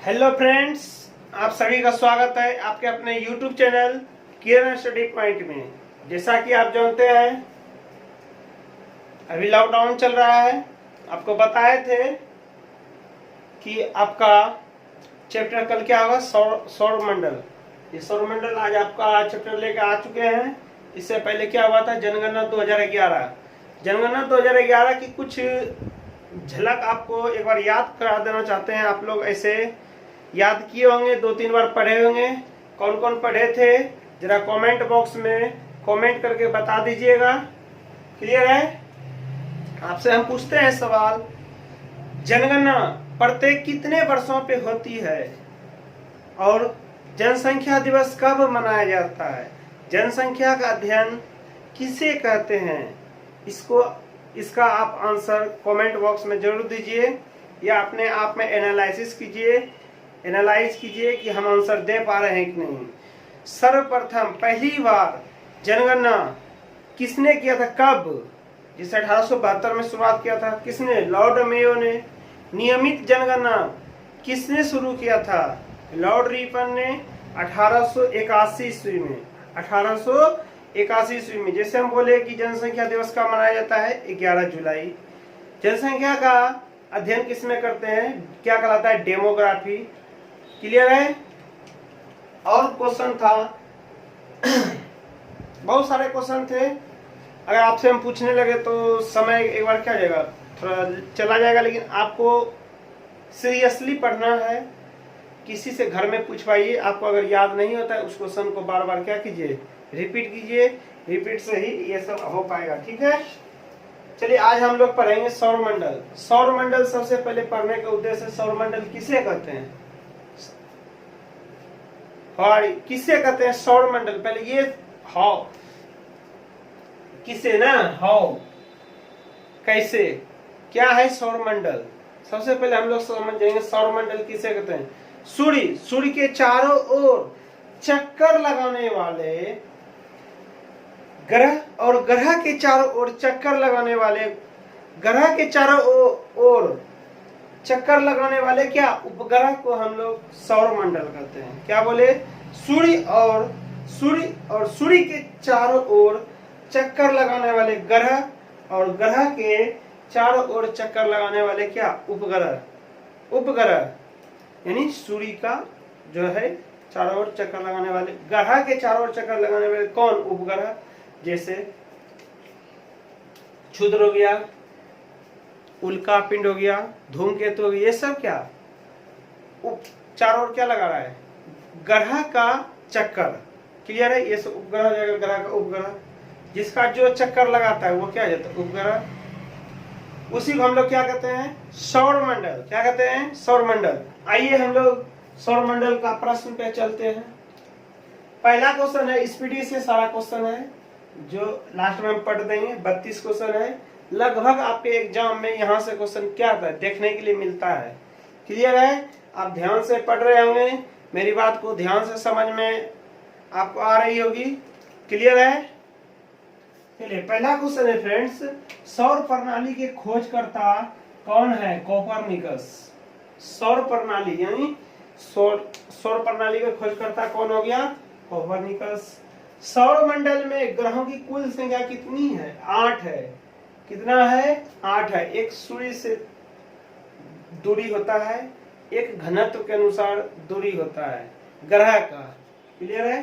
Hello friends, आप सभी का स्वागत है आपके अपने YouTube चैनल किरण स्टडी पॉइंट में। जैसा कि आप जानते हैं अभी लॉकडाउन चल रहा है। आपको बताए थे कि आपका चैप्टर कल क्या होगा, सौर मंडल। ये सौर मंडल आज आपका चैप्टर लेकर आ चुके हैं। इससे पहले क्या हुआ था, जनगणना 2011। जनगणना 2011 की कुछ झलक आपको एक बार याद करा देना चाहते हैं। आप लोग ऐसे याद किए होंगे, 2-3 बार पढ़े होंगे। कौन कौन पढ़े थे जरा कमेंट बॉक्स में कमेंट करके बता दीजिएगा। क्लियर है? आपसे हम पूछते हैं सवाल, जनगणना प्रत्येक कितने वर्षों पे होती है और जनसंख्या दिवस कब मनाया जाता है? जनसंख्या का अध्ययन किसे कहते हैं? इसका आप आंसर कमेंट बॉक्स में जरूर दीजिए या अपने आप में एनालाइज कीजिए कि हम आंसर दे पा रहे हैं कि नहीं। सर्वप्रथम पहली बार जनगणना किसने किया था, कब? जिसे 1872 में शुरुआत किया था किसने? लॉर्ड मेयो ने। नियमित जनगणना किसने शुरू किया था? लॉर्ड रिपन ने 1881 ईस्वी में। 1881 ईस्वी में। जैसे हम बोले कि जनसंख्या दिवस का मनाया जाता है 11 जुलाई। जनसंख्या का अध्ययन किसमें करते हैं, क्या कहलाता है? डेमोग्राफी। क्लियर है? और क्वेश्चन था बहुत सारे क्वेश्चन थे। अगर आपसे हम पूछने लगे तो समय एक बार क्या जाएगा, थोड़ा चला जाएगा। लेकिन आपको सीरियसली पढ़ना है। किसी से घर में पूछवाइए, आपको अगर याद नहीं होता है उस क्वेश्चन को बार बार क्या कीजिए, रिपीट कीजिए। रिपीट से ही ये सब हो पाएगा। ठीक है, चलिए आज हम लोग पढ़ेंगे सौर मंडल। सौर मंडल सबसे पहले पढ़ने का उद्देश्य, सौर मंडल किसे कहते हैं, किसे कहते हैं सौर मंडल? पहले ये हाउ, किसे ना, हाउ, कैसे, क्या है सौर मंडल। सबसे पहले हम लोग समझेंगे सौर मंडल किसे कहते हैं। सूर्य के चारों ओर चक्कर लगाने वाले ग्रह और ग्रह के चारों ओर चक्कर लगाने वाले, ग्रह के चारों ओर चक्कर लगाने वाले क्या, उपग्रह को हम लोग सौर मंडल कहते हैं। क्या बोले? सूर्य और सूर्य के चारों ओर चक्कर लगाने वाले ग्रह और ग्रह के चारों ओर चक्कर लगाने वाले क्या, उपग्रह। यानी सूर्य का जो है चारों ओर चक्कर लगाने वाले, ग्रह के चारों ओर चक्कर लगाने वाले कौन, उपग्रह। जैसे क्षुद्र हो गया, उल्का पिंड हो गया, धूमकेतु हो गया, ये सब क्या चारों ओर क्या लगा रहा है, ग्रह का चक्कर। क्लियर है? ये सब उपग्रह हो जाएगा, ग्रह का उपग्रह। जिसका जो चक्कर लगाता है वो क्या हो जाता है, उपग्रह। उसी को हम लोग क्या कहते हैं, सौर मंडल। क्या कहते हैं, सौर मंडल। आइए हम लोग सौर मंडल का प्रश्न पे चलते हैं। पहला क्वेश्चन है, स्पीडी से सारा क्वेश्चन है जो लास्ट में हम पढ़ देंगे। 32 क्वेश्चन है। लगभग आपके एग्जाम में यहाँ से क्वेश्चन क्या आता है देखने के लिए मिलता है। क्लियर है? आप ध्यान से पढ़ रहे होंगे, मेरी बात को ध्यान से समझ में आपको आ रही होगी। क्लियर है? चलिए पहला क्वेश्चन है फ्रेंड्स, सौर प्रणाली के खोजकर्ता कौन है? कोपरनिकस। सौर प्रणाली यानी सौर प्रणाली का खोजकर्ता कौन हो गया? कोपरनिकस। सौर मंडल में ग्रहों की कुल संख्या कितनी है? 8 है। कितना है? 8 है। एक सूर्य से दूरी होता है, एक घनत्व के अनुसार दूरी होता है ग्रह का। क्लियर है?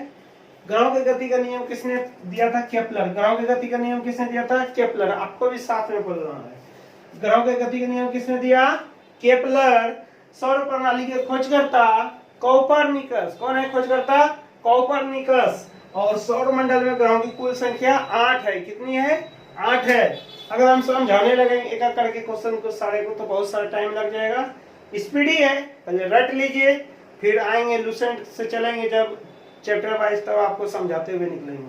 ग्रहों की गति का नियम किसने दिया था? केपलर। ग्रहों की गति का नियम किसने दिया था? केपलर। आपको भी साथ में बोलना है। ग्रहों की गति का नियम किसने दिया? केपलर। सौर प्रणाली के खोजकर्ता कोपरनिकस। कौन है खोजकर्ता? कोपरनिकस। और सौर मंडल में ग्रहों की कुल संख्या 8 है। कितनी है? 8 है। अगर हम समझाने लगेंगे एक एक करके क्वेश्चन को सारे को तो बहुत सारा टाइम लग जाएगा। स्पीडी है, पहले रट लीजिए, फिर आएंगे लूसेंट से चलेंगे जब चैप्टर वाइज, तब आपको समझाते हुए निकलेंगे।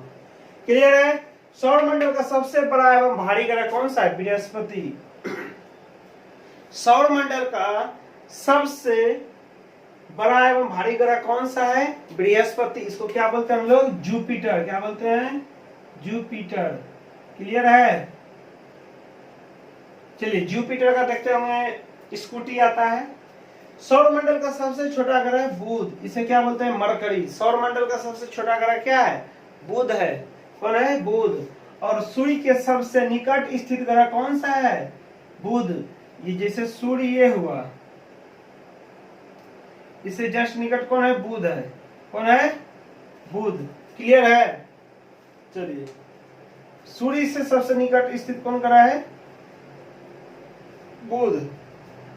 क्लियर है? सौर मंडल का सबसे बड़ा एवं भारी ग्रह कौन सा है? बृहस्पति। सौर मंडल का सबसे बड़ा एवं भारी ग्रह कौन सा है? बृहस्पति। इसको क्या बोलते हैं हम लोग? जुपिटर। क्या बोलते हैं? जुपिटर। क्लियर है? चलिए जुपिटर का देखते होंगे, स्कूटी आता है। सौरमंडल का सबसे छोटा ग्रह बुध, इसे क्या बोलते हैं? मरकरी। सौरमंडल का सबसे छोटा ग्रह क्या है? बुध है। कौन है? बुध। और सूर्य के सबसे निकट स्थित ग्रह कौन सा है? बुध। ये जैसे सूर्य ये हुआ, इससे जस्ट निकट कौन है? बुध है। कौन है? बुध। क्लियर है? चलिए, सूर्य से सबसे निकट स्थित कौन ग्रह है? बुध।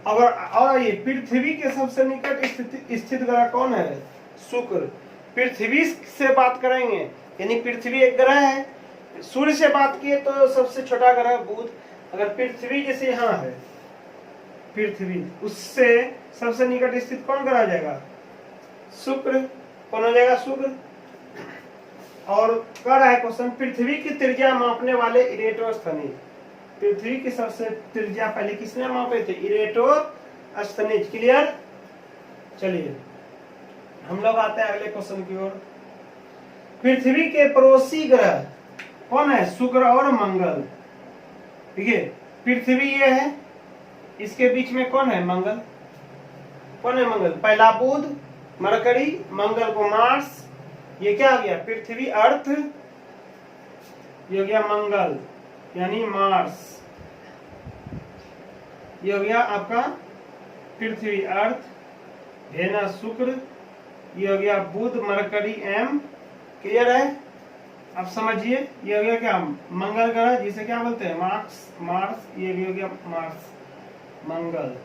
और ये पृथ्वी के सबसे निकट स्थित ग्रह कौन है? शुक्र। पृथ्वी से बात करेंगे, यानी पृथ्वी एक ग्रह है। सूर्य से बात किए तो सबसे छोटा ग्रह बुध। अगर पृथ्वी जैसे यहाँ है, पृथ्वी, उससे सबसे निकट स्थित कौन ग्रह हो जाएगा? शुक्र। कौन हो जाएगा? शुक्र। और कह रहा है क्वेश्चन, पृथ्वी की त्रिज्या मापने वाले इरेटोस्थनीज। पृथ्वी की सबसे त्रिज्या पहले किसने मापे थे? इरेटोस्थनीज। क्लियर? चलिए हम लोग आते हैं अगले क्वेश्चन की ओर। पृथ्वी के पड़ोसी ग्रह कौन है? शुक्र और मंगल। ठीक है, पृथ्वी ये है, इसके बीच में कौन है? मंगल। कौन है मंगल? पहला बुध, मरकरी, मंगल को मार्स, ये क्या आ गया? पृथ्वी, अर्थ, ये हो गया मंगल यानी मार्स, ये हो गया आपका पृथ्वी, अर्थ, वेनस, शुक्र, ये हो गया बुध, मरकरी, एम। क्लियर है? अब समझिए, ये हो गया क्या? मंगल ग्रह, जिसे क्या बोलते हैं? मार्स। ये भी हो गया मार्स, मंगल।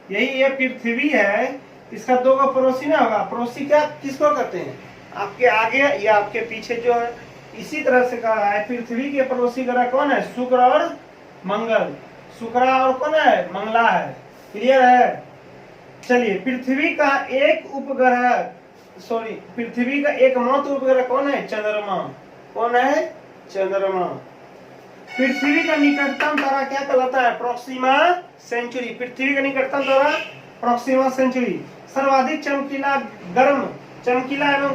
यही ये पृथ्वी है, इसका दो का पड़ोसी ना होगा। पड़ोसी क्या किसको कहते हैं? आपके आगे या आपके पीछे जो है। इसी तरह से कहा है, पृथ्वी के पड़ोसी ग्रह कौन है? शुक्र और मंगल। शुक्र और कौन है? मंगला है। क्लियर है? चलिए, पृथ्वी का एक उपग्रह, सॉरी, पृथ्वी का एकमात्र उपग्रह कौन है? चंद्रमा। कौन है? चंद्रमा। पृथ्वी का निकटतम तारा क्या कहलाता है? Proxima Centauri. पृथ्वी का निकटतम तारा प्रॉक्सिमा सेंचुरी। सर्वाधिक चमकीला एवं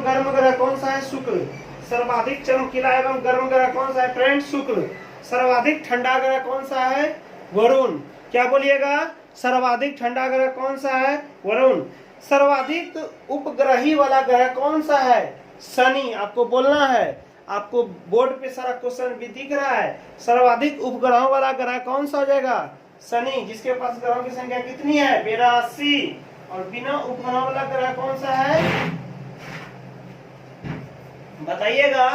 गर्म ग्रह कौन सा है? शुक्र। सर्वाधिक चमकीला एवं गर्म ग्रह कौन सा है फ्रेंड? शुक्र। सर्वाधिक ठंडा ग्रह कौन सा है? वरुण। क्या बोलिएगा? सर्वाधिक ठंडा ग्रह कौन सा है? वरुण। सर्वाधिक उपग्रही वाला ग्रह कौन सा है? शनि। आपको बोलना है, आपको बोर्ड पे सारा क्वेश्चन भी दिख रहा है। सर्वाधिक उपग्रहों वाला ग्रह कौन सा हो जाएगा? शनि, जिसके पास ग्रहों की संख्या कितनी है? 82। और बिना उपग्रहों वाला ग्रह कौन सा है? बताइएगा,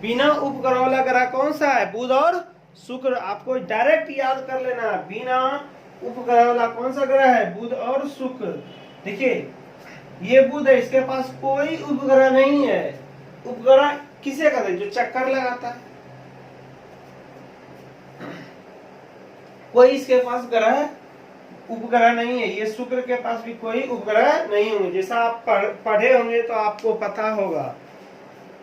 बिना उपग्रहों वाला ग्रह कौन सा है? बुध और शुक्र। आपको डायरेक्ट याद कर लेना, बिना उपग्रह वाला कौन सा ग्रह है? बुध और शुक्र। देखिए, ये बुध है, इसके पास कोई उपग्रह नहीं है। उपग्रह किसे कहते हैं? जो चक्कर लगाता है। कोई इसके पास ग्रह उपग्रह नहीं है। ये शुक्र के पास भी कोई उपग्रह नहीं होंगे। जैसा आप पढ़े होंगे तो आपको पता होगा।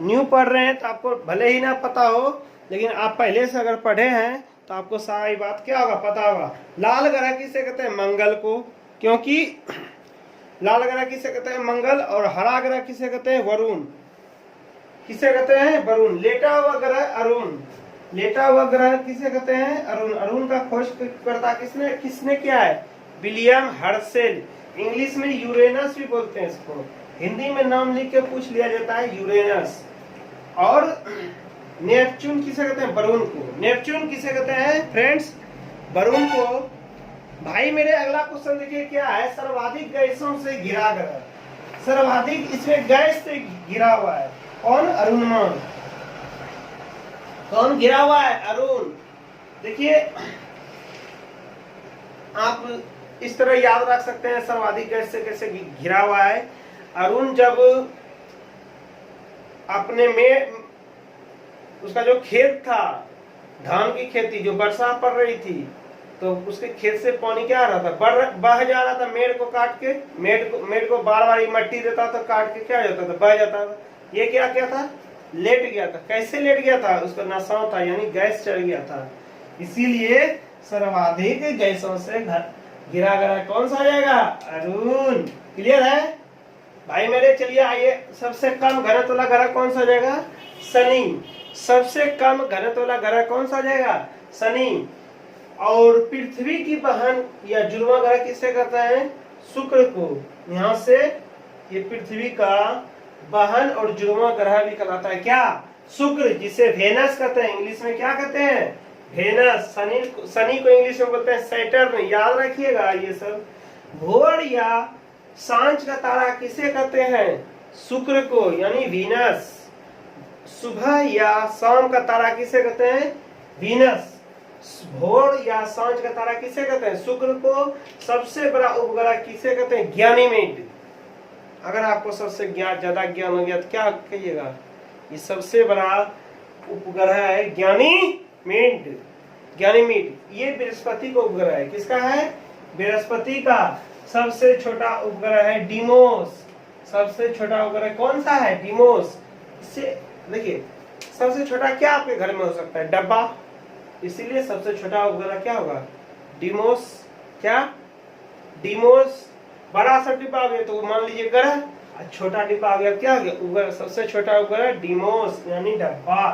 न्यू पढ़ रहे हैं तो आपको भले ही ना पता हो, लेकिन आप पहले से अगर पढ़े हैं तो आपको सारी बात क्या होगा? पता होगा। लाल ग्रह किसे कहते हैं? मंगल को, क्योंकि लाल ग्रह किसे कहते हैं? मंगल। और हरा ग्रह किसे कहते हैं? वरुण। किसे कहते हैं? वरुण। लेटा हुआ ग्रह अरुण। लेटा हुआ ग्रह किसे कहते हैं? अरुण। अरुण का खोज करता किसने किया है? William Herschel. इंग्लिश में यूरेनस भी बोलते हैं इसको, हिंदी में नाम लिख के पूछ लिया जाता है यूरेनस। और नेपच्यून किसे कहते हैं? वरुण को। नेपच्यून किसे कहते हैं फ्रेंड्स? वरुण को। भाई मेरे अगला क्वेश्चन देखिए क्या है? सर्वाधिक गैसों से घिरा ग्रह। सर्वाधिक इसमें गैस से घिरा हुआ है कौन? अरुणमा। कौन घिरा हुआ है? अरुण। देखिए, आप इस तरह याद रख सकते हैं सर्वाधिक गैस से कैसे घिरा हुआ है। अरुण जब अपने में उसका जो खेत था, धान की खेती, जो वर्षा पड़ रही थी, तो उसके खेत से पानी क्या आ रहा था? बह जा रहा था मेड़ को काट के। मेड़ को बार बार मट्टी देता था, काट के क्या जाता था? बह जाता था। ये क्या था? लेट गया था। कैसे लेट गया था? उसका नशा था, यानी गैस चढ़ गया था। इसीलिए सर्वाधिक गैसों से घिरा ग्रह कौन सा जाएगा? अरुण। क्लियर है भाई मेरे? चलिए आइए, सबसे कम घनत्व वाला ग्रह कौन सा जाएगा? शनि। सबसे कम घनत्व वाला ग्रह कौन सा जाएगा? शनि। और पृथ्वी की बहन या जुड़वा ग्रह किसे कहते हैं? शुक्र को। यहाँ से ये पृथ्वी का बहन और जुड़वा ग्रह भी कहलाता है क्या? शुक्र, जिसे वेनस कहते हैं। इंग्लिश में क्या कहते हैं? वेनस। शनि को इंग्लिश में बोलते हैं सैटर्न। याद रखिएगा ये सब। भोर या सांझ का तारा किसे कहते हैं? शुक्र को, यानी वीनस। सुबह या शाम का तारा किसे कहते हैं? वीनस। भोर या सांझ का तारा किसे कहते हैं? शुक्र को। सबसे बड़ा उपग्रह किसे कहते हैं? गैनीमेड। अगर आपको सबसे ज्यादा ज्ञान हो गया तो क्या कहिएगा? ये सबसे बड़ा उपग्रह है गैनीमेड। गैनीमेड ये बृहस्पति का उपग्रह है। किसका है? बृहस्पति का। सबसे छोटा उपग्रह है डिमोस। सबसे छोटा उपग्रह कौन सा है? डिमोस। इससे देखिए, सबसे छोटा क्या आपके घर में हो सकता है? डब्बा। इसीलिए सबसे छोटा उपग्रह क्या होगा? डिमोस। क्या? डिमोस। बड़ा सा डिब्बा आ गया तो मान लीजिए ग्रह, छोटा डिब्बा आ गया क्या हो गया? उपग्रह। सबसे छोटा उपग्रह डिमोस यानी डब्बा।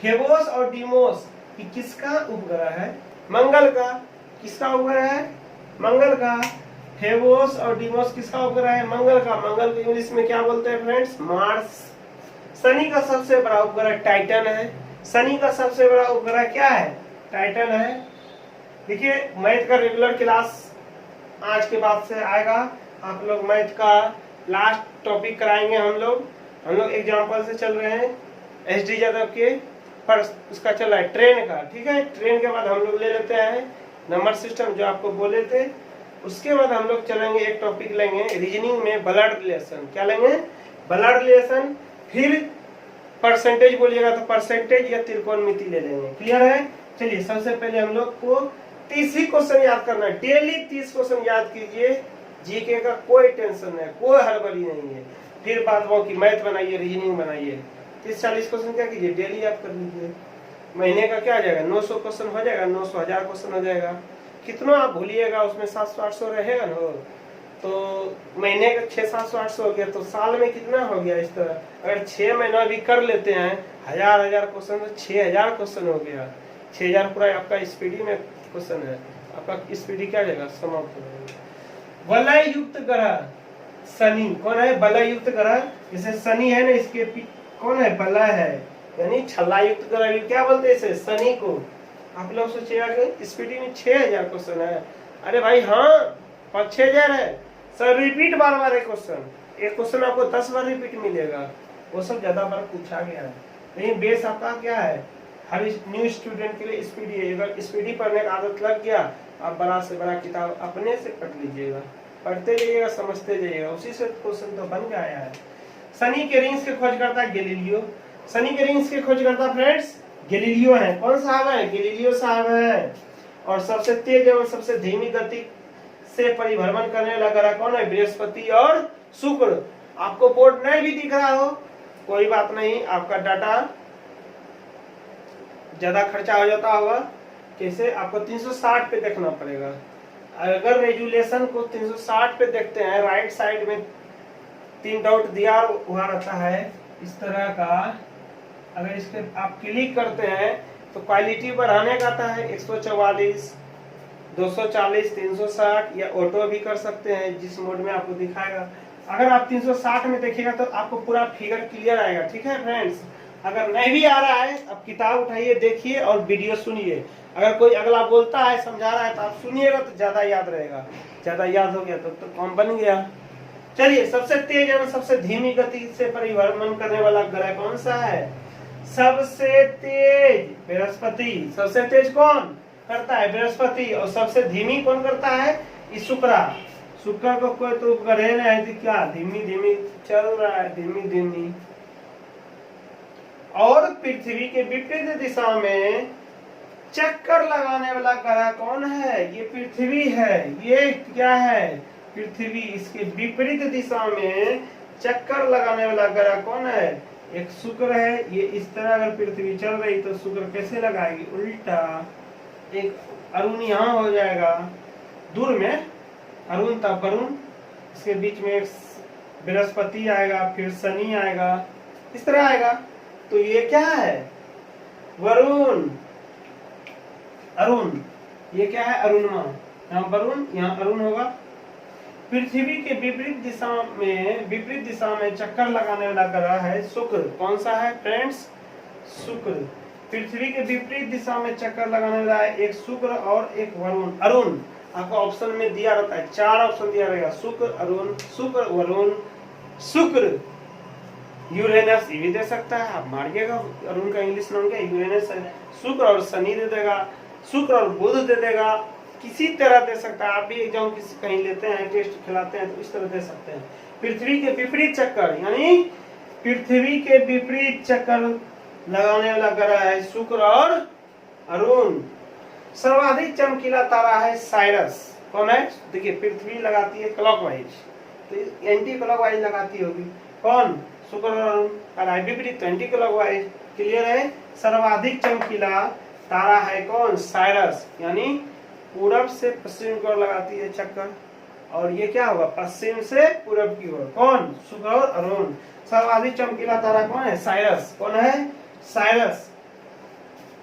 फेबोस और डिमोस ये किसका उपग्रह है? मंगल का। किसका उपग्रह है? मंगल का। फेबोस और डिमोस किसका उपग्रह है? मंगल का। मंगल को इंग्लिश में क्या बोलते हैं फ्रेंड्स? मार्स। शनि का सबसे बड़ा उपग्रह टाइटन है। शनि का सबसे बड़ा उपग्रह क्या है? टाइटन है। देखिए, मैथ का रेगुलर क्लास आज के बाद से आएगा। आप लोग मैथ का लास्ट टॉपिक कराएंगे। हम लोग एग्जाम्पल से चल रहे हैं SD यादव के, पर उसका चल रहा है ट्रेन का। ठीक है, ट्रेन के बाद हम लोग ले लेते हैं नंबर सिस्टम जो आपको बोले थे। उसके बाद हम लोग चलेंगे, एक टॉपिक लेंगे रीजनिंग में ब्लड रिलेशन। क्या लेंगे? Blood relation. फिर परसेंटेज बोलिएगा तो परसेंटेज या त्रिकोणमिति ले लेंगे। क्लियर है? चलिए, सबसे पहले हम लोग को 30 ही क्वेश्चन याद करना है। डेली 30 क्वेश्चन याद कीजिए। जीके का कोई टेंशन नहीं, कोई हड़बड़ी नहीं है। फिर बात वो की मैथ बनाइए, रीजनिंग बनाइए। 30-40 क्वेश्चन क्या कीजिए? डेली आप कर लीजिए। महीने का क्या आ जाएगा? 900 क्वेश्चन हो जाएगा। 900 1000 क्वेश्चन हो जाएगा। कितना आप भूलिएगा, उसमें 700-800 रहेगा ना। तो महीने का 600-700-800 हो गया, तो साल में कितना हो गया? इस तरह अगर 6 महीना भी कर लेते हैं, 1000 क्वेश्चन, तो 6000 क्वेश्चन हो गया। 6000 पूरा आपका स्पीडी में क्वेश्चन है। आपका स्पीडी क्या जाएगा? समाप्त हो जाएगा। वलय युक्त ग्रह शनि कौन है? वलय युक्त ग्रह। जैसे शनि है ना, इसके कौन है? वलय है, यानी छल्ला युक्त ग्रह क्या बोलते हैं इसे? शनि को। आप लोग सोचिएगा कि स्पीडी में 6000 क्वेश्चन है। अरे भाई हाँ, 6000 है सर। रिपीट बार बार एक क्वेश्चन आपको 10 बार रिपीट मिलेगा। वो सब ज्यादा बार पूछा गया है, लेकिन बेस आपका क्या है? हर न्यू स्टूडेंट के लिए स्पीडी है। अगर स्पीडी पढ़ने का आदत लग गया, आप बड़ा से बड़ा किताब अपने से पढ़ लीजिएगा, पढ़ते जाइएगा, समझते जाइएगा, उसी से क्वेश्चन तो बन गया है। शनि के रिंग्स के खोज करता गैलीलियो। शनि के रिंग्स के खोज करता फ्रेंड्स गैलीलियो है। कौन साहब है? गैलीलियो साहब है। और सबसे तेज एवं सबसे धीमी गति से परिभ्रमण करने वाला ग्रह कौन है? बृहस्पति और शुक्र। आपको बोर्ड नहीं भी दिख रहा हो कोई बात नहीं, आपका डाटा ज्यादा खर्चा हो जाता होगा। कैसे? आपको 360 पे देखना पड़ेगा। अगर रेजुलेशन को 360 पे देखते हैं, राइट साइड में 3 डॉट दिया हुआ रहता है इस तरह का। अगर इस पे आप क्लिक करते हैं तो क्वालिटी बढ़ाने का आता है 144, 240, 360, या ऑटो भी कर सकते हैं, जिस मोड में आपको दिखाएगा। अगर आप 360 में देखिएगा तो आपको पूरा फिगर क्लियर आएगा। ठीक है फ्रेंड्स? अगर नहीं भी आ रहा है, अब किताब उठाइए, देखिए और वीडियो सुनिए। अगर कोई अगला बोलता है, समझा रहा है, तो आप सुनिएगा तो ज्यादा याद रहेगा। ज्यादा याद हो गया तो काम बन गया। चलिए, सबसे तेज एवं सबसे धीमी गति से परिभ्रमण करने वाला ग्रह कौन सा है? सबसे तेज बृहस्पति। सबसे तेज कौन करता है? बृहस्पति। और सबसे धीमी कौन करता है? शुक्र। शुक्र को कोई तो उपग्रह नहीं है, क्या धीमी धीमी चल रहा है, धीमी धीमी। और पृथ्वी के विपरीत दिशा में चक्कर लगाने वाला ग्रह कौन है? ये पृथ्वी है। ये क्या है? पृथ्वी। इसके विपरीत दिशा में चक्कर लगाने वाला ग्रह कौन है? एक शुक्र है। ये इस तरह अगर पृथ्वी चल रही तो शुक्र कैसे लगाएगी? उल्टा। एक अरुण यहाँ हो जाएगा दूर में, अरुण तब वरुण, इसके बीच में एक बृहस्पति आएगा, फिर शनि आएगा, इस तरह आएगा। तो ये क्या है? वरुण, अरुण। ये क्या है, अरुणमा, यहाँ वरुण, यहाँ अरुण होगा। पृथ्वी के विपरीत दिशा में चक्कर लगाने वाला ग्रह है शुक्र। कौन सा है फ्रेंड्स, शुक्र। पृथ्वी के विपरीत दिशा में चक्कर लगाने वाला है एक शुक्र और एक वरुण। अरुण आपको ऑप्शन में दिया रहता है, 4 ऑप्शन दिया रहेगा, शुक्र अरुण, शुक्र वरुण, शुक्र यूरेनस, ये भी दे सकता है, आप मारिएगा। अरुण का इंग्लिश नाम क्या, यूरेनस है। शुक्र और शनि दे देगा, शुक्र और बुध दे देगा, किसी तरह दे सकता है। आप भी एग्जाम किसी कहीं लेते हैं, टेस्ट खिलाते हैं, तो इस तरह दे सकते हैं। पृथ्वी के विपरीत चक्कर, यानी पृथ्वी के विपरीत चक्कर लगाने वाला ग्रह है शुक्र और अरुण। सर्वाधिक चमकीला तारा है साइरस। कौन है, देखिए पृथ्वी लगाती है क्लॉकवाइज, तो एंटी क्लॉकवाइज लगाती होगी। कौन, शुक्र और अरुण। विपरीत तो एंटी क्लॉकवाइज। क्लियर है। सर्वाधिक चमकीला तारा है कौन, साइरस, यानी पूरब से पश्चिम की ओर लगाती है चक्कर, और ये क्या होगा, पश्चिम से पूरब की ओर। कौन, शुक्र और अरुण। सर्वाधिक चमकीला तारा कौन है, साइरस। कौन है, साइरस।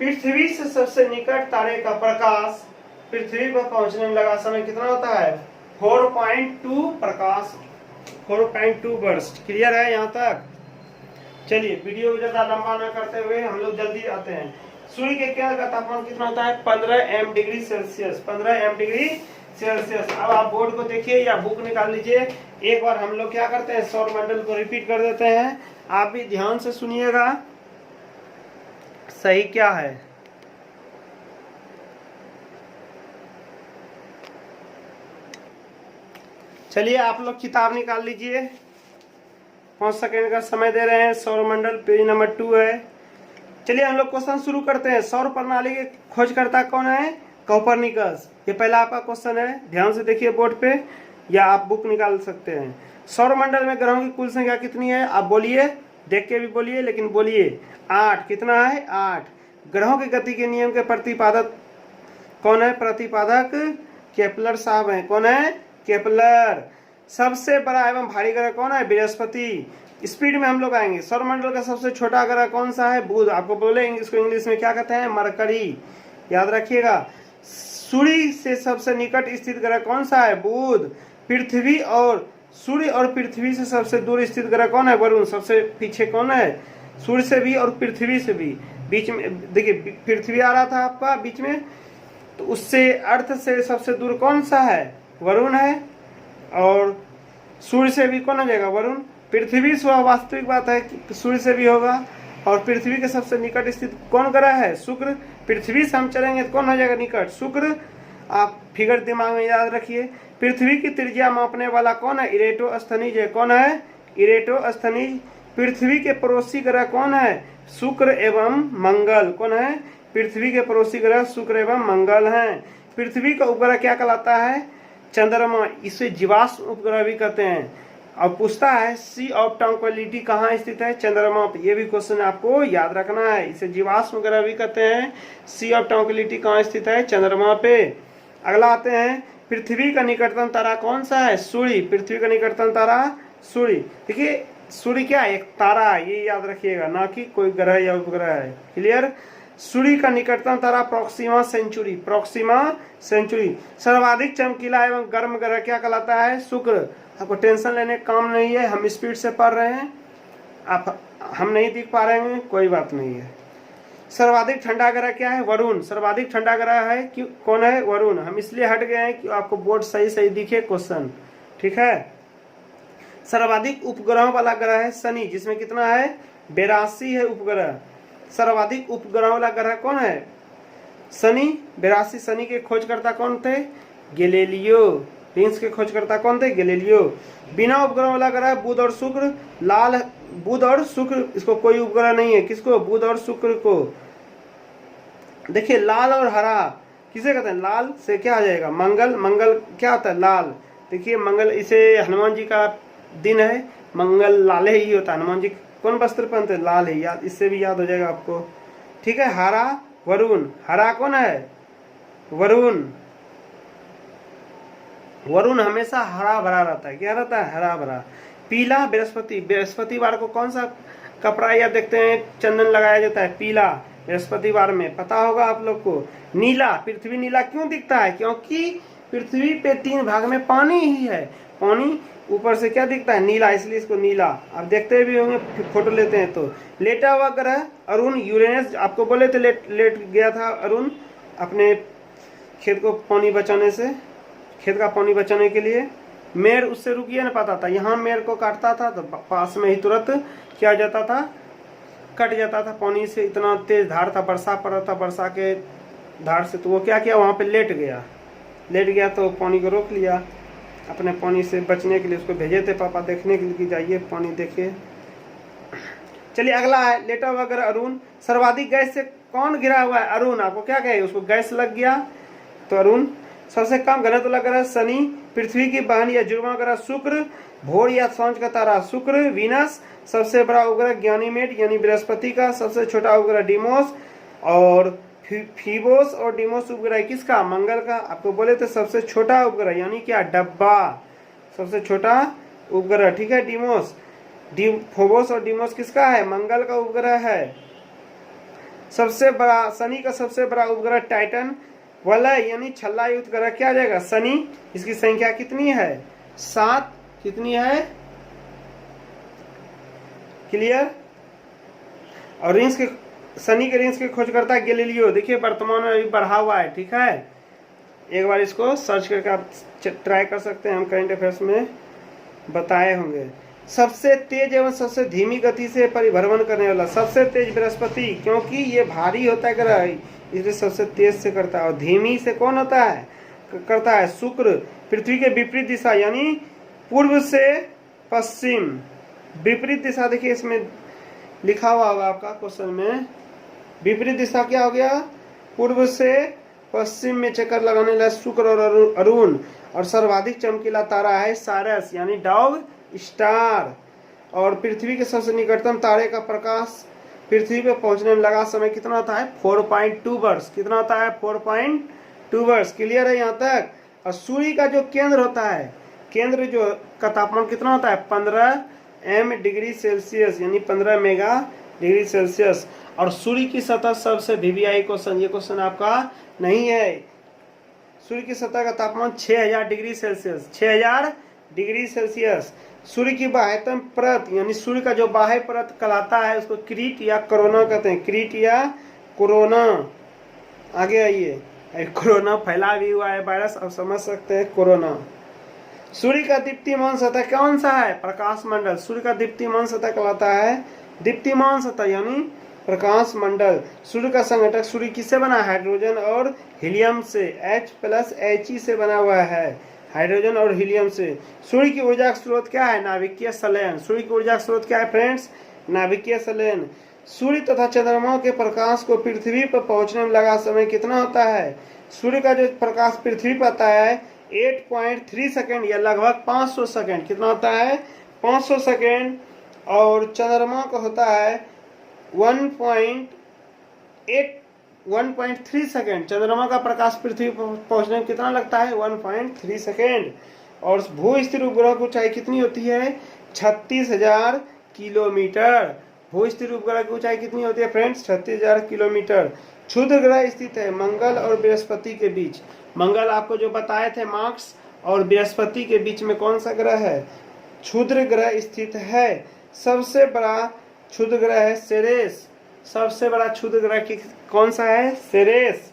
पृथ्वी से सबसे निकट तारे का प्रकाश पृथ्वी पर पहुंचने में लगा समय कितना होता है, 4.2 प्रकाश, 4.2 वर्ष। क्लियर है यहाँ तक। चलिए वीडियो ज्यादा लंबा न करते हुए हम लोग जल्दी आते हैं। सूर्य के केंद्र का तापमान कितना होता है, 15 डिग्री सेल्सियस, 15 डिग्री सेल्सियस। अब आप बोर्ड को देखिए या बुक निकाल लीजिए। एक बार हम लोग क्या करते हैं, सौर मंडल को रिपीट कर देते हैं, आप भी ध्यान से सुनिएगा सही क्या है। चलिए आप लोग किताब निकाल लीजिए, 5 सेकेंड का समय दे रहे हैं। सौर मंडल पेज नंबर 2 है। चलिए हम लोग क्वेश्चन शुरू करते हैं। सौर प्रणाली के खोजकर्ता कौन है, कोपरनिकस। ये पहला आपका क्वेश्चन है, ध्यान से देखिए बोर्ड पे या आप बुक निकाल सकते हैं। सौर मंडल में ग्रहों की कुल संख्या कितनी है, आप बोलिए, देख के भी बोलिए, लेकिन बोलिए। 8। कितना है, 8। ग्रहों की गति के नियम के प्रतिपादक कौन है, प्रतिपादक केपलर साहब हैं। कौन है, केपलर। सबसे बड़ा एवं भारी ग्रह कौन है, बृहस्पति। स्पीड में हम लोग आएंगे। सौरमंडल का सबसे छोटा ग्रह कौन सा है, बुध। आपको बोले इसको इंग्लिश में क्या कहते हैं, मरकरी, याद रखिएगा। सूर्य से सबसे निकट स्थित ग्रह कौन सा है, बुध। पृथ्वी और सूर्य और पृथ्वी से सबसे दूर स्थित ग्रह कौन है, वरुण। सबसे पीछे कौन है, सूर्य से भी और पृथ्वी से भी। बीच में देखिए पृथ्वी आ रहा था आपका बीच में, तो उससे अर्थ से सबसे दूर कौन सा है, वरुण है। और सूर्य से भी कौन हो जाएगा, वरुण। पृथ्वी से वास्तविक बात है कि सूर्य से भी होगा। और पृथ्वी के सबसे निकट स्थित कौन ग्रह है, शुक्र। पृथ्वी से हम चलेंगे तो कौन हो जाएगा निकट, शुक्र। आप फिगर दिमाग में याद रखिए। पृथ्वी की त्रिज्या मापने वाला कौन है, इरेटोस्थनीज है। कौन है, इरेटोस्थनीज। पृथ्वी के पड़ोसी ग्रह कौन है, शुक्र एवं मंगल। कौन है, पृथ्वी के पड़ोसी ग्रह शुक्र एवं मंगल हैं। पृथ्वी का उपग्रह क्या कहलाता है, चंद्रमा। इसे जीवाश्म उपग्रह भी कहते हैं। अब पूछता है सी ऑफ ट्रांक्विलिटी कहाँ स्थित है, चंद्रमा पे। ये भी क्वेश्चन आपको याद रखना है। इसे जीवाश्म ग्रह भी कहते हैं। सी ऑफ ट्रांक्विलिटी कहाँ स्थित है, चंद्रमा पे। अगला आते हैं, पृथ्वी का निकटतम तारा कौन सा है, सूर्य। पृथ्वी का निकटतम तारा सूर्य। देखिए सूर्य क्या है, एक तारा है, ये याद रखिएगा, ना कि कोई ग्रह या उपग्रह है। क्लियर। सूर्य का निकटतम तारा प्रोक्सिमा सेंचुरी, प्रोक्सिमा सेंचुरी। सर्वाधिक चमकीला एवं गर्म ग्रह क्या कहलाता है, शुक्र। आपको टेंशन लेने का काम नहीं है, हम स्पीड से पढ़ रहे हैं, आप हम नहीं दिख पा रहे हैं, कोई बात नहीं है। सर्वाधिक ठंडा ग्रह क्या है, वरुण। सर्वाधिक ठंडा ग्रह है कि कौन है, वरुण। हम इसलिए हट गए हैं कि आपको बोर्ड सही सही दिखे क्वेश्चन, ठीक है। सर्वाधिक उपग्रहों वाला ग्रह है शनि, जिसमें कितना है, 82 है उपग्रह। सर्वाधिक उपग्रह वाला ग्रह कौन है, शनि, 82। शनि के खोजकर्ता कौन थे, गैलीलियो। रिंग्स के खोजकर्ता कौन थे, गैलीलियो। बिना उपग्रह वाला ग्रह बुध और शुक्र। लाल, बुध और शुक्र, इसको कोई उपग्रह नहीं है, किसको, बुध और शुक्र को। देखिए लाल और हरा किसे कहते हैं, लाल से क्या आ जाएगा, मंगल। मंगल क्या होता है, लाल। देखिए मंगल, इसे हनुमान जी का दिन है, मंगल लाले ही होता है। हनुमान जी कौन वस्त्र पहनते हैं, लाल है, याद, इससे भी याद हो जाएगा आपको, ठीक है। हरा, वरुण। हरा कौन है, वरुण। वरुण हमेशा हरा भरा रहता है, क्या रहता है, हरा भरा। पीला, बृहस्पति। बृहस्पतिवार को कौन सा कपड़ा या देखते हैं चंदन लगाया जाता है, पीला। बृहस्पतिवार में, पता होगा आप लोग को। नीला, पृथ्वी नीला क्यों दिखता है? क्योंकि पृथ्वी पे 3 भाग में पानी ही है, पानी ऊपर से क्या दिखता है? नीला, इसलिए इसको नीला। आप देखते भी होंगे, फोटो लेते हैं तो। लेटा हुआ ग्रह अरुण, यूरेनस, आपको बोले थे लेट गया था अरुण अपने खेत को पानी बचाने से, खेत का पानी बचाने के लिए। मेर उससे रुकिए ना पाता था, यहाँ मेर को काटता था तो पास में ही तुरंत क्या जाता था, कट जाता था पानी से। इतना तेज धार था, वर्षा पड़ रहा था, वर्षा के धार से, तो वो क्या किया, वहाँ पे लेट गया तो पानी को रोक लिया। अपने पानी से बचने के लिए उसको भेजे थे पापा देखने के लिए कि जाइए पानी देखिए। चलिए अगला है लेटा हुआ ग्रह अरुण। सर्वाधिक गैस से कौन घिरा हुआ है? अरुण। आपको क्या कहे, उसको गैस लग गया तो अरुण। सबसे कम घनत्व वाला ग्रह शनि। पृथ्वी की बहन या जुड़वा ग्रह शुक्र। भोर या सांझ का तारा शुक्र, वीनस। सबसे बड़ा उपग्रह ज्ञानीमेड यानी बृहस्पति का। सबसे छोटा उपग्रह डिमोस और फीबोस और डिमोस उपग्रह किसका? मंगल का। आपको बोले थे सबसे छोटा उपग्रह यानी क्या? डब्बा, सबसे छोटा उपग्रह, ठीक है, डिमोस। फोबोस और डिमोस किसका है? मंगल का उपग्रह है। सबसे बड़ा, शनि का सबसे बड़ा उपग्रह टाइटन। वलय यानी छल्ला युक्त ग्रह क्या जाएगा? शनि। इसकी संख्या कितनी है? 7। कितनी है? क्लियर। और रिंग्स के, शनि के रिंग्स के खोजकर्ता गैलीलियो। देखिए वर्तमान में अभी बढ़ा हुआ है, ठीक है, एक बार इसको सर्च करके आप ट्राई कर सकते हैं, हम करंट अफेयर्स में बताए होंगे। सबसे तेज एवं सबसे धीमी गति से परिभ्रमण करने वाला, सबसे तेज बृहस्पति, क्योंकि ये भारी होता है ग्रह इसलिए सबसे तेज से करता है। और धीमी से कौन होता है, करता है? शुक्र। पृथ्वी के विपरीत दिशा यानी पूर्व से पश्चिम, विपरीत दिशा, देखिए इसमें लिखा हुआ होगा आपका क्वेश्चन में, विपरीत दिशा क्या हो गया? पूर्व से पश्चिम में चक्कर लगाने वाला शुक्र और अरुण। और सर्वाधिक चमकीला तारा है सारस यानी डॉग स्टार। और पृथ्वी के सबसे निकटतम तारे का प्रकाश पृथ्वी पे पहुंचने में लगा समय कितना होता है? 4.2 वर्ष। कितना होता है? 4.2 वर्ष। क्लियर है यहाँ तक। और सूर्य का जो केंद्र होता है, केंद्र जो का तापमान कितना होता है? 15 डिग्री सेल्सियस यानी 15 मेगा डिग्री सेल्सियस। और सूर्य की सतह सबसे VVI क्वेश्चन, ये क्वेश्चन आपका नहीं है। सूर्य की सतह का तापमान 6000 डिग्री सेल्सियस, 6000 डिग्री सेल्सियस। सूर्य की बाह्यतम परत यानी सूर्य का जो बाह्य परत कहलाता है उसको क्रीट या कोरोना कहते हैं, क्रीट या कोरोना। आगे आइए, कोरोना फैला भी हुआ है वायरस, आप समझ सकते हैं कोरोना। सूर्य का दीप्तिमान सतह कौन सा है? प्रकाश मंडल। सूर्य का दीप्तिमान सतह कहलाता है दीप्तिमान सतह यानी प्रकाश मंडल। सूर्य का संघटक, सूर्य किससे बना है? हाइड्रोजन और हीलियम से, H+He से बना हुआ है, हाइड्रोजन और हीलियम से। सूर्य की ऊर्जा का स्रोत क्या है? नाभिकीय संलयन। सूर्य की ऊर्जा का स्रोत क्या है फ्रेंड्स? नाभिकीय संलयन। सूर्य तथा चंद्रमा के प्रकाश को पृथ्वी पर पहुंचने में लगा समय कितना होता है? सूर्य का जो प्रकाश पृथ्वी पर आता है 8.3 सेकेंड या लगभग 500 सेकेंड। कितना होता है? 500 सेकेंड। और चंद्रमा का होता है 1.3 सेकेंड। चंद्रमा का प्रकाश पृथ्वी पर पहुंचने में कितना लगता है? 1.3 सेकेंड। और भू स्थिर उपग्रह की ऊंचाई कितनी होती है? 36,000 किलोमीटर। भू स्थिर उपग्रह की ऊंचाई कितनी होती है फ्रेंड्स? 36,000 किलोमीटर। क्षुद्र ग्रह स्थित है मंगल और बृहस्पति के बीच। मंगल आपको जो बताए थे मार्क्स, और बृहस्पति के बीच में कौन सा ग्रह है? क्षुद्र ग्रह स्थित है। सबसे बड़ा क्षुद्र ग्रह है सेरेस। सबसे बड़ा क्षुद्र ग्रह कौन सा है? सेरेस।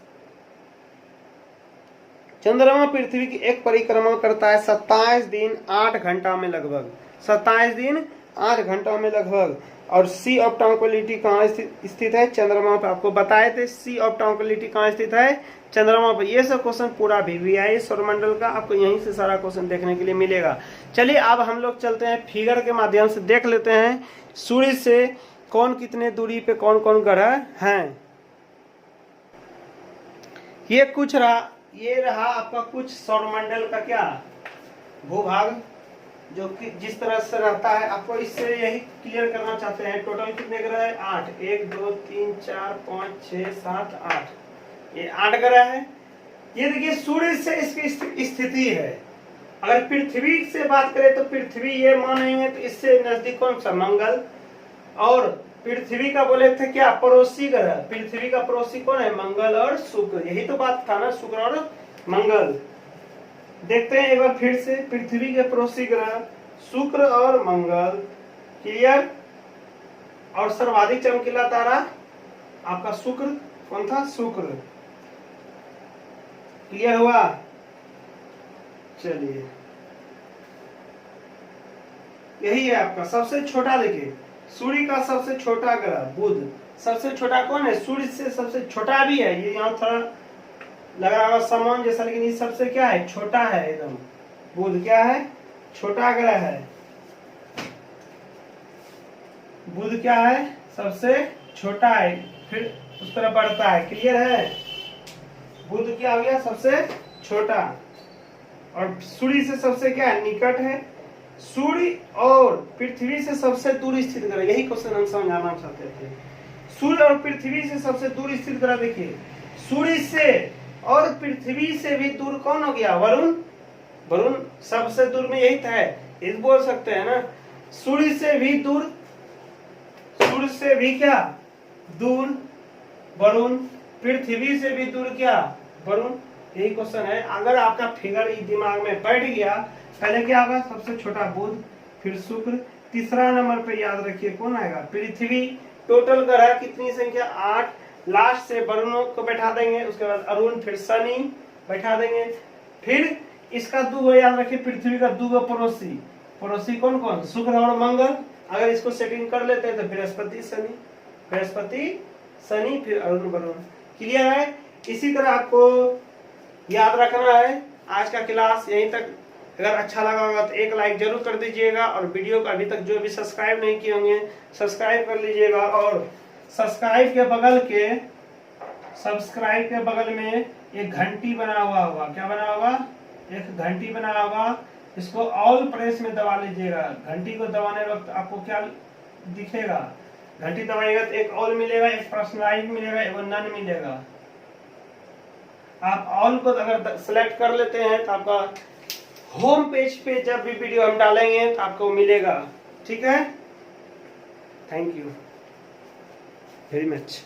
चंद्रमा पृथ्वी की एक परिक्रमा करता है 27 दिन 8 घंटा में लगभग, 27 दिन 8 घंटा में लगभग। और सी ऑफ ट्रांक्विलिटी कहाँ स्थित है? चंद्रमा पर। आपको बताए थे सी ऑफ ट्रांक्विलिटी कहाँ स्थित है? चंद्रमा पर। ये सब क्वेश्चन पूरा VVI सौरमंडल का आपको यहीं से सारा क्वेश्चन देखने के लिए मिलेगा। चलिए अब हम लोग चलते हैं फिगर के माध्यम से देख लेते हैं सूर्य से कौन कितने दूरी पे कौन कौन ग्रह हैं। ये रहा आपका कुछ सौरमंडल का क्या भूभाग, जो कि जिस तरह से रहता है। आपको इससे यही क्लियर करना चाहते हैं टोटल कितने ग्रह है? 8। 1 2 3 4 5 6 7 8, ये 8 ग्रह है। ये देखिए सूर्य से इसकी स्थिति है। अगर पृथ्वी से बात करें तो पृथ्वी ये मानेंगे तो इससे नजदीक कौन सा? मंगल। और पृथ्वी का बोले थे क्या, पड़ोसी ग्रह। पृथ्वी का पड़ोसी कौन है, मंगल और शुक्र। यही तो बात था ना, शुक्र और मंगल। देखते हैं एक बार फिर से, पृथ्वी के पड़ोसी ग्रह शुक्र और मंगल। क्लियर। और सर्वाधिक चमकीला तारा आपका शुक्र, कौन था, शुक्र। क्लियर हुआ। चलिए, यही है आपका सबसे छोटा। देखिए सूर्य का सबसे छोटा ग्रह बुध। सबसे छोटा कौन है, सूर्य से सबसे छोटा भी है। ये यहाँ थोड़ा लग रहा होगा समान जैसा, लेकिन ये सबसे क्या है, छोटा है एकदम। बुध क्या है, छोटा ग्रह है। बुध क्या है, सबसे छोटा है, फिर उस तरह बढ़ता है। क्लियर है। बुध क्या हो गया, सबसे छोटा। और सूर्य से सबसे क्या है, निकट है। सूर्य और पृथ्वी से सबसे दूर स्थित ग्रह, यही क्वेश्चन हम समझाना चाहते थे। सूर्य और पृथ्वी से सबसे दूर स्थित ग्रह। देखिए सूर्य से और पृथ्वी से भी दूर कौन हो गया, वरुण। वरुण सबसे दूर में यही था, इस बोल सकते हैं ना। सूर्य से भी दूर, सूर्य से भी क्या दूर वरुण, पृथ्वी से भी दूर क्या वरुण। यही क्वेश्चन है। अगर आपका फिगर दिमाग में बैठ गया, पहले क्या होगा, सबसे छोटा बुध, फिर शुक्र, तीसरा नंबर पे याद रखिए कौन आएगा, पृथ्वी। टोटल ग्रह कितनी संख्या, 8। लास्ट से वरुण को बैठा देंगे, उसके बाद अरुण, फिर शनि बैठा देंगे। फिर इसका दूगो याद रखिए, पृथ्वी का दूगो पड़ोसी। पड़ोसी कौन कौन, शुक्र और मंगल। अगर इसको सेटिंग कर लेते हैं तो बृहस्पति शनि, बृहस्पति शनि, फिर अरुण वरुण। क्लियर है। इसी तरह आपको याद रखना है। आज का क्लास यहीं तक। अगर अच्छा लगा होगा तो एक लाइक जरूर कर दीजिएगा, और वीडियो को अभी तक जो भी सब्सक्राइब नहीं किए होंगे सब्सक्राइब कर लीजिएगा। और सब्सक्राइब के बगल में एक घंटी बना हुआ होगा। क्या बना होगा, एक घंटी बना होगा। इसको ऑल प्रेस में दबा लीजिएगा। घंटी को दबाने वक्त आपको क्या दिखेगा, घंटी दबाइएगा तो एक ऑल मिलेगा, एक पर्सनलाइज मिलेगा, एक नन मिलेगा। आप ऑल को अगर सेलेक्ट कर लेते हैं तो आपका होम पेज पे जब भी वीडियो हम डालेंगे तो आपको मिलेगा। ठीक है। Thank you very much.